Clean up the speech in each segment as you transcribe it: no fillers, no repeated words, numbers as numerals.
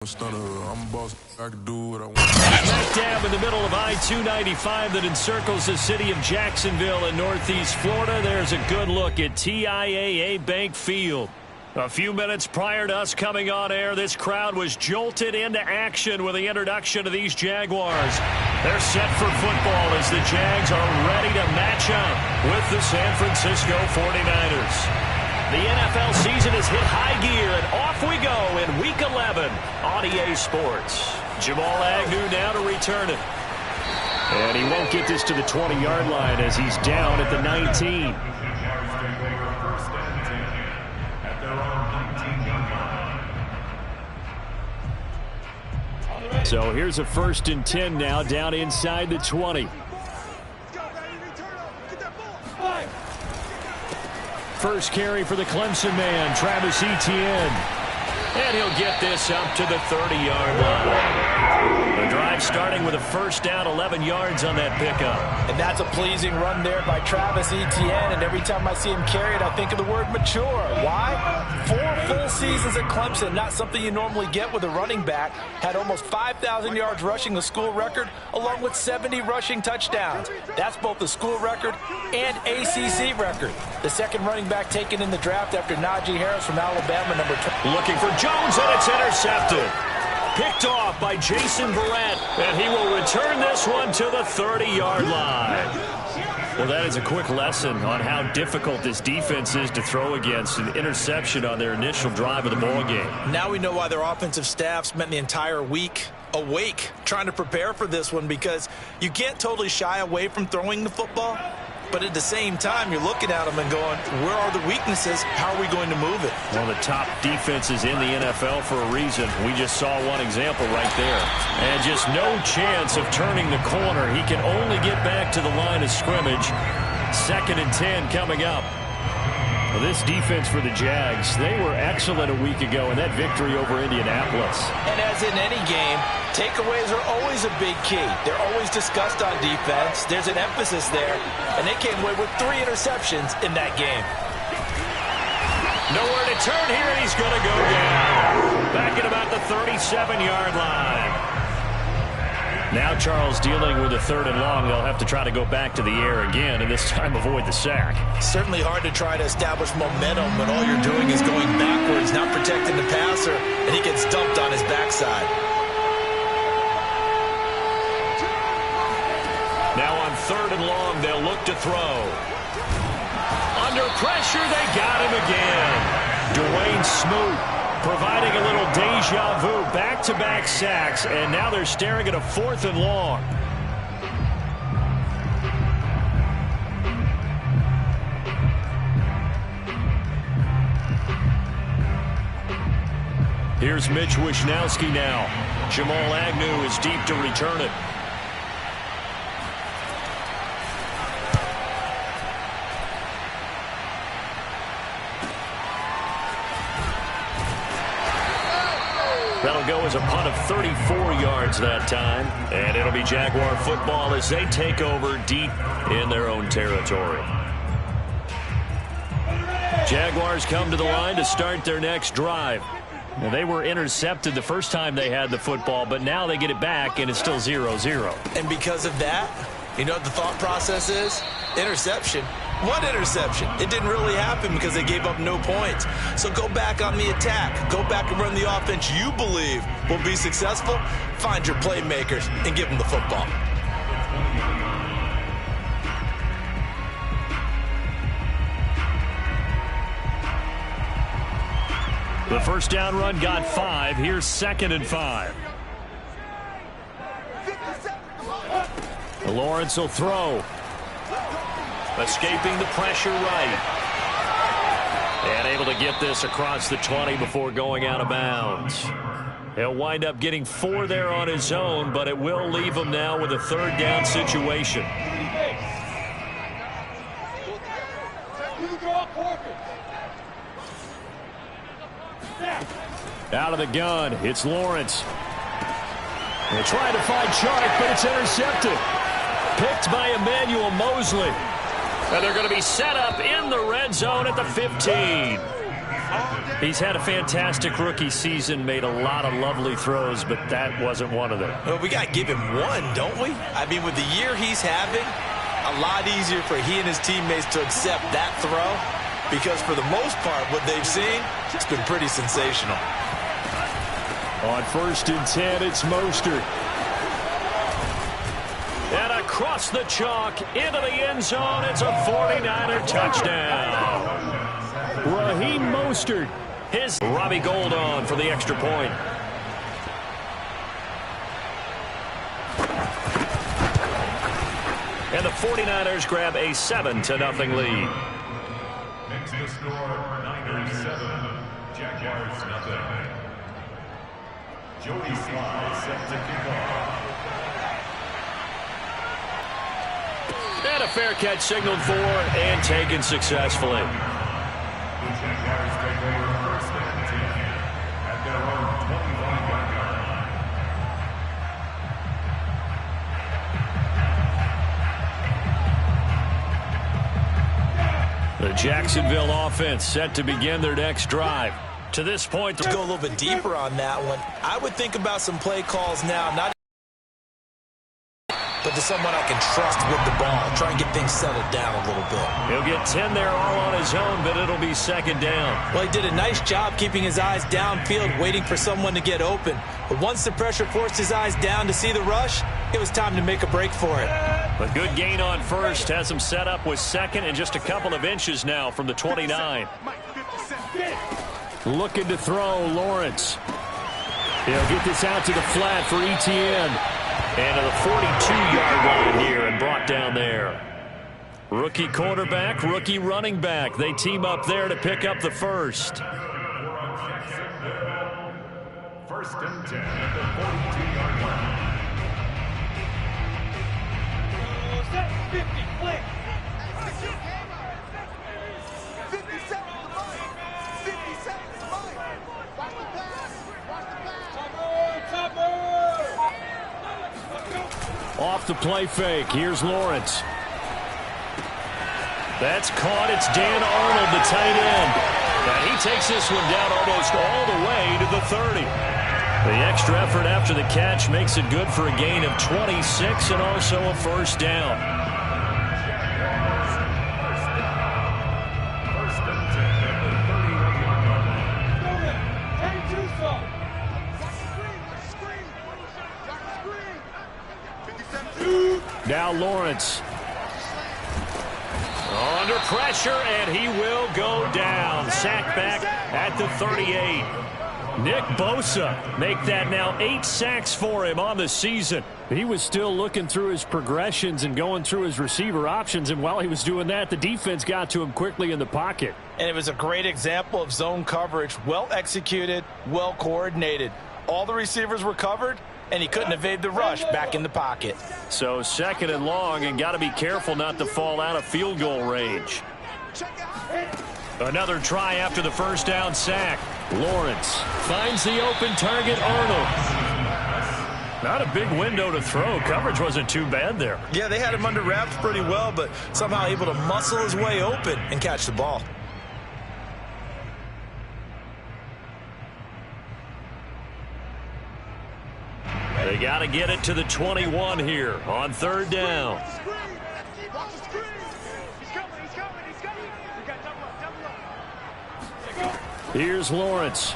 I'm a boss. I can do what I want. Smack dab in the middle of I-295 that encircles the city of Jacksonville in northeast Florida. There's a good look at TIAA Bank Field. A few minutes prior to us coming on air, this crowd was jolted into action with the introduction of these Jaguars. They're set for football as the Jags are ready to match up with the San Francisco 49ers. The NFL season has hit high gear, and off we go in Week 11 on EA Sports. Jamal Agnew now to return it. And he won't get this to the 20-yard line as he's down at the 19. So here's a 1st and 10 now, down inside the 20. First carry for the Clemson man, Travis Etienne. And he'll get this up to the 30-yard line. The drive starting with a first down, 11 yards on that pickup. And that's a pleasing run there by Travis Etienne. And every time I see him carry it, I think of the word mature. Why? 4 full seasons at Clemson, not something you normally get with a running back. Had almost 5,000 yards rushing, the school record, along with 70 rushing touchdowns. That's both the school record and ACC record. The second running back taken in the draft after Najee Harris from Alabama, number 2. Looking for Jones, and it's intercepted. Picked off by Jason Verrett, and he will return this one to the 30-yard line. Well, that is a quick lesson on how difficult this defense is to throw against. An interception on their initial drive of the ball game. Now we know why their offensive staff spent the entire week awake trying to prepare for this one, because you can't totally shy away from throwing the football. But at the same time, you're looking at them and going, where are the weaknesses? How are we going to move it? One of the top defenses in the NFL for a reason. We just saw one example right there. And just no chance of turning the corner. He can only get back to the line of scrimmage. 2nd and 10 coming up. Well, this defense for the Jags, they were excellent a week ago in that victory over Indianapolis. And as in any game, takeaways are always a big key. They're always discussed on defense. There's an emphasis there, and they came away with 3 interceptions in that game. Nowhere to turn here, and he's going to go down. Back at about the 37-yard line. Now Charles dealing with a 3rd and long. They'll have to try to go back to the air again, and this time avoid the sack. Certainly hard to try to establish momentum when all you're doing is going backwards, not protecting the passer, and he gets dumped on his backside. Now on 3rd and long, they'll look to throw. Under pressure, they got him again. Dwayne Smoot providing a little deja vu, back-to-back sacks, and now they're staring at a 4th and long. Here's Mitch Wishnowsky now. Jamal Agnew is deep to return it. That'll go as a punt of 34 yards that time. And it'll be Jaguar football as they take over deep in their own territory. Jaguars come to the line to start their next drive. Now, they were intercepted the first time they had the football, but now they get it back, and it's still 0-0. And because of that, you know what the thought process is? Interception. One interception. It didn't really happen because they gave up no points. So go back on the attack. Go back and run the offense you believe will be successful. Find your playmakers and give them the football. The first down run got 5. Here's 2nd and 5. Lawrence will throw. Escaping the pressure right. And able to get this across the 20 before going out of bounds. He'll wind up getting 4 there on his own, but it will leave him now with a 3rd down situation. Out of the gun, it's Lawrence. They're trying to find Chark, but it's intercepted. Picked by Emmanuel Mosley. And they're going to be set up in the red zone at the 15. He's had a fantastic rookie season, made a lot of lovely throws, but that wasn't one of them. Well, we got to give him one, don't we? I mean, with the year he's having, a lot easier for he and his teammates to accept that throw because for the most part, what they've seen, it's been pretty sensational. On 1st and 10, it's Mostert. And across the chalk, into the end zone, it's a 49er touchdown. Raheem Mostert. His Robbie Gould on for the extra point. And the 49ers grab a 7-0 lead. Makes the score Niners 7, Jaguars nothing. Jody Sly set to kick off. And a fair catch signaled for and taken successfully. The Jaguars take over 1st and 10 at their own 21-yard line. The Jacksonville offense set to begin their next drive. To this point, Let's go a little bit deeper on that one. I would think about some play calls now, not but to someone I can trust with the ball. Try and get things settled down a little bit. He'll get 10 there all on his own, but it'll be 2nd down. Well, he did a nice job keeping his eyes downfield, waiting for someone to get open. But once the pressure forced his eyes down to see the rush, it was time to make a break for it. A good gain on 1st, has him set up with 2nd and just a couple of inches now from the 29. Looking to throw, Lawrence. He'll get this out to the flat for Etienne. And to the 42-yard line here and brought down there. Rookie quarterback, rookie running back. They team up there to pick up the first. 1st and 10 at the 42-yard line. 50, click. 50 seconds to mine. 50 seconds to mine. Watch the pass. Watch the pass. Off the play fake. Here's Lawrence. That's caught. It's Dan Arnold, the tight end. And he takes this one down almost all the way to the 30. The extra effort after the catch makes it good for a gain of 26 and also a 1st down. Now Lawrence. Under pressure, and he will go down. Sack back at the 38. Nick Bosa make that now 8 sacks for him on the season. He was still looking through his progressions and going through his receiver options, and while he was doing that, the defense got to him quickly in the pocket. And it was a great example of zone coverage. Well executed, well coordinated. All the receivers were covered, and he couldn't evade the rush back in the pocket. So 2nd and long, and got to be careful not to fall out of field goal range. Another try after the 1st down sack. Lawrence finds the open target, Arnold. Not a big window to throw. Coverage wasn't too bad there. Yeah, they had him under wraps pretty well, but somehow able to muscle his way open and catch the ball. They got to get it to the 21 here on 3rd down. Here's Lawrence.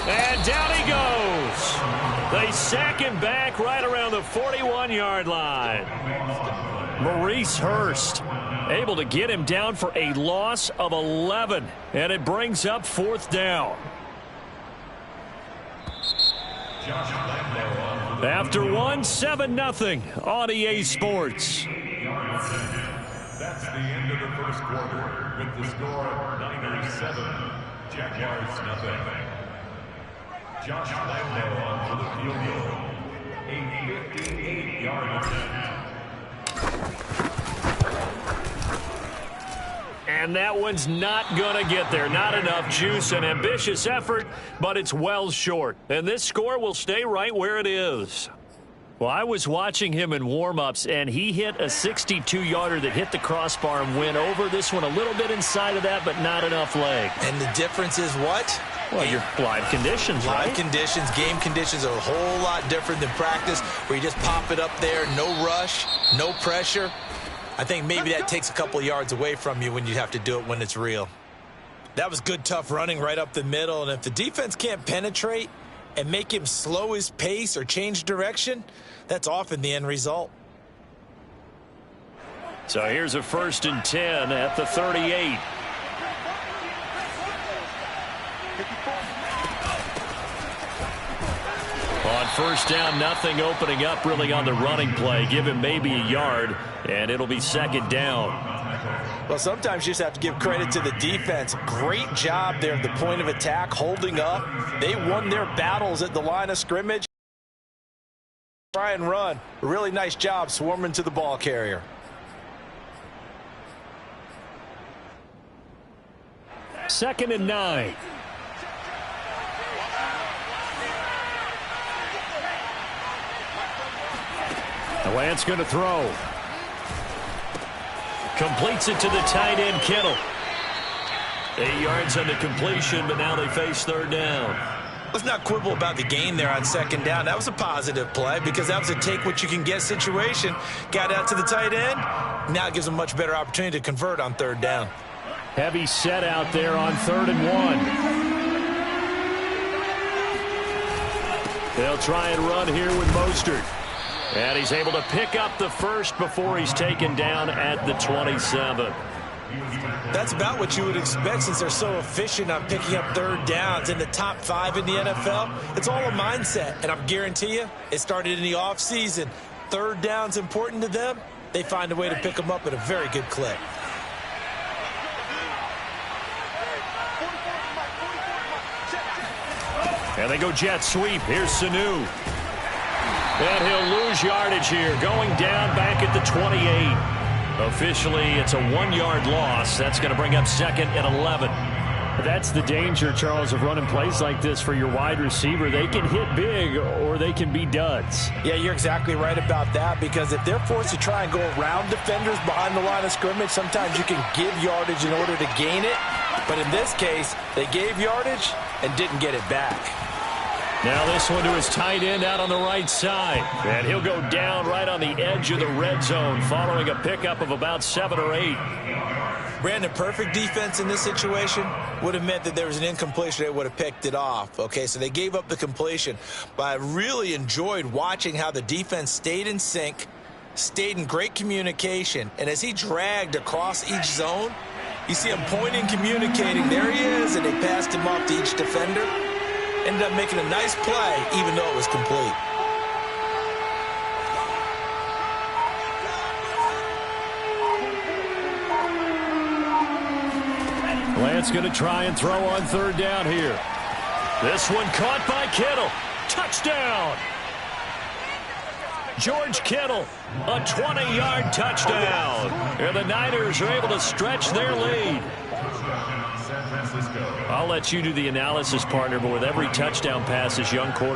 And down he goes. They sack him back right around the 41-yard line. Maurice Hurst able to get him down for a loss of 11. And it brings up 4th down. After 7-0 on EA Sports. That's the end of the 1st quarter with the score Niners 7, Jaguars nothing. Josh Lambo on for the field goal. A 58-yard attempt. And that one's not going to get there. Not enough juice. An ambitious effort, but it's well short. And this score will stay right where it is. Well, I was watching him in warm-ups, and he hit a 62-yarder that hit the crossbar and went over. This one a little bit inside of that, but not enough leg. And the difference is what? Well, your live conditions, right? Live conditions, game conditions are a whole lot different than practice, where you just pop it up there, no rush, no pressure. I think maybe that takes a couple yards away from you when you have to do it when it's real. That was good, tough running right up the middle, and if the defense can't penetrate and make him slow his pace or change direction, that's often the end result. So here's a 1st and 10 at the 38. On 1st down, nothing opening up really on the running play. Give him maybe a yard, and it'll be 2nd down. Well, sometimes you just have to give credit to the defense. Great job there at the point of attack, holding up. They won their battles at the line of scrimmage. Try and run. A really nice job swarming to the ball carrier. Second and 9. Lance going to throw. Completes it to the tight end, Kittle. 8 yards on the completion, but now they face 3rd down. Let's not quibble about the gain there on 2nd down. That was a positive play because that was a take-what-you-can-get situation. Got out to the tight end. Now it gives them a much better opportunity to convert on 3rd down. Heavy set out there on 3rd and 1. They'll try and run here with Mostert. And he's able to pick up the first before he's taken down at the 27. That's about what you would expect since they're so efficient on picking up 3rd downs in the top 5 in the NFL. It's all a mindset, and I guarantee you it started in the offseason. 3rd down's important to them. They find a way to pick them up at a very good clip. And they go jet sweep. Here's Sanu. And he'll lose yardage here, going down back at the 28. Officially, it's a 1-yard loss. That's going to bring up 2nd and 11. That's the danger, Charles, of running plays like this for your wide receiver. They can hit big or they can be duds. Yeah, you're exactly right about that, because if they're forced to try and go around defenders behind the line of scrimmage, sometimes you can give yardage in order to gain it. But in this case, they gave yardage and didn't get it back. Now this one to his tight end out on the right side. And he'll go down right on the edge of the red zone following a pickup of about 7 or 8. Brandon, perfect defense in this situation would have meant that there was an incompletion. They would have picked it off. Okay, so they gave up the completion. But I really enjoyed watching how the defense stayed in sync, stayed in great communication. And as he dragged across each zone, you see him pointing, communicating. There he is, and they passed him off to each defender. Ended up making a nice play, even though it was complete. Lance going to try and throw on 3rd down here. This one caught by Kittle. Touchdown! George Kittle, a 20-yard touchdown. And the Niners are able to stretch their lead. I'll let you do the analysis, partner, but with every touchdown pass, this young quarterback